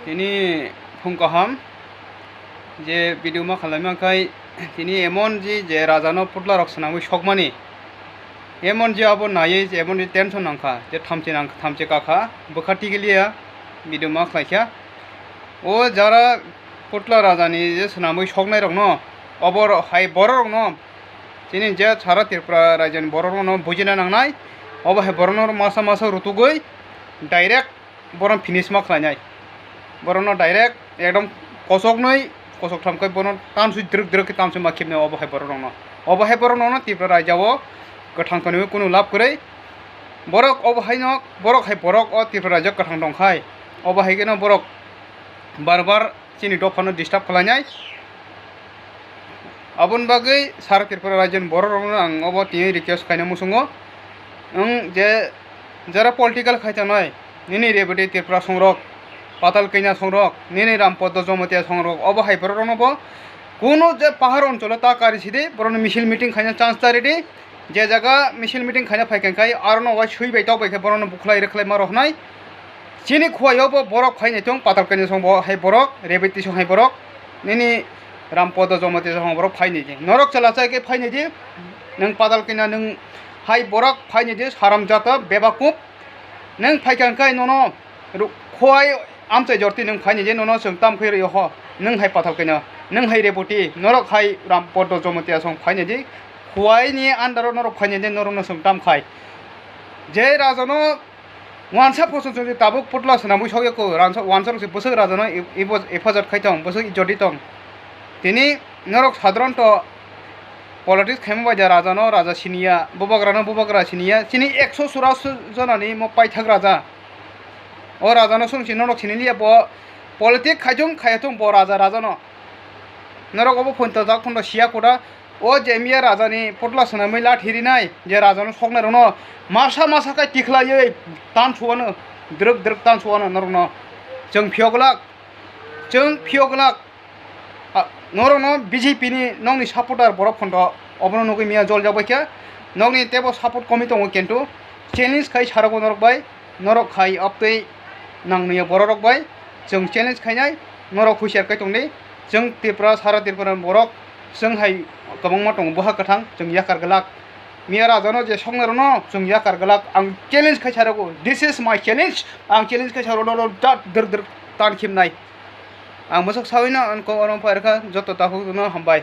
তিনি फुंकाहाम जे भिडिअ मा खालामनायखाय তিনি এমন যে রাজানো পুতলা রক্সনামই সকমানি এমন যে আবো নায়ে যে এমন টেনশন নাংখা যে থামচে কাখা বখাটি গেলিয়া ভিডিও মা খাইখা ও যারা পুতলা রাজানি যে সনামই সকনাই রং ন অবর হাই বড় রং ন তিনি যে সারা ত্রিপুরা রাজ্যনি বড় রং ন বুঝিনা নাংনাই অব হাই বড় নর মাসা রুতুগই ডাইরেক্ট বড় ফিনিশ मा খাইনাই বড় ন ডাইরেক্ট একদম কসক নই কসক থামকাই বড় তামসু দ্রক তামসু मा खेबने অব হাই বড় রং ন ত্রিপুরা রাজ্যও गथां खनो कुनु लाभ करे बरक अबहाय न बरक हाय बरक अ त्रिपुरा राज्य गथां दंखाय अबहाय गेनो बरक बार बार चिनि दफानो डिस्टार्ब खालायनाय अबन बागै सारा त्रिपुरा राज्यनि बर रंनो आं अब तिनि रिक्वेस्ट खायनो मुसुङो जे जरा पलिटिकल खायथानाय निनि रेबदे त्रिपुरा संरक पाताल कैना संरक निनि रामपद जमतिया संरक अबहाय बर रंनो कोनो जे पाहाड़ अंचल ता कारिसिदे बरनो मिছিল मिटिं खायनो चान्स दारेदे जे जगह मिছিল मिटिं खायना फायखाय आरो नवा सैबाय दावबायखाय बरनो बुखलाय रेखलाय मारहनाय चिनि खुवायावबो बरक फायनाय दं पाताल कैना सं हाय बरक रेबेति सं हाय बरक निनि रामपद जमति सं बरक फायनाय दे नरक चलाचायके फायनाय दे नों पाताल कैना नों हाय बरक फायनाय दे साराम जाता बेबाकुब नों फायखाय ननो खुवाय आमचाय जरति नों फायनाय दे ननो जों ताम खैर ह नों हाय पाताल कैना नों हाय रेबति नरक हाय रामपद जमति सं फायनाय दे खुवायनि आन्दाराव नरक फायनाय दे नरक नसं ताम खाय जे राजानो वानसा फसन जे ताबुक पुतला सनामु सयको वानसा रसे बसक राजानो हेफाजाब खायथं बसक इज्जति दं तिनि नरक साधारणत पलिटिक्स खायमा बायदा राजानो राजा सिनिया बुबाग्रा सिनिया चिनि 100 सुरास जनानि म पाइथाग राजा ओ राजानो संसि नरक सिनिलिया ब पलिटिक्स खायथं ब राजानो नरक अब फन्ता जाक फन्ता सिया कोदा ओ जेमिया राजानि पुतला सनामै लाठिरिनाय जे राजानो सकनाय रनो मासा काय तिखलायै तान सुवानो द्रक तान सुवानो नरनो जों फियगलाक नरनो बीजेपी नि नंनि सपोर्टार बरफ फन्द अबनो नगै मिया जल जाबायखा नंनि तेबो सपोर्ट कमि दङ किन्तु चेलेन्ज खाय सारागो नरक खाय अपै नांनिया बरक बाय जों चेलेन्ज खायनाय नरक हुसियार खाय दंदे जों त्रिपुरा सारा त्रिपुरा बरक जों हाय गोबां मा दङ बहा गोथां जों याकार गलाक मिया राजानो जे संनाय रनो जों याकार गलाक आं चेलेन्ज खाय सारागो दिस इज माय चेलेन्ज आं चेलेन्ज खाय सारागो दर तान खेबनाय आं मोसक सावैनो अनको अरम फारखा जत ताखौ हामबाय।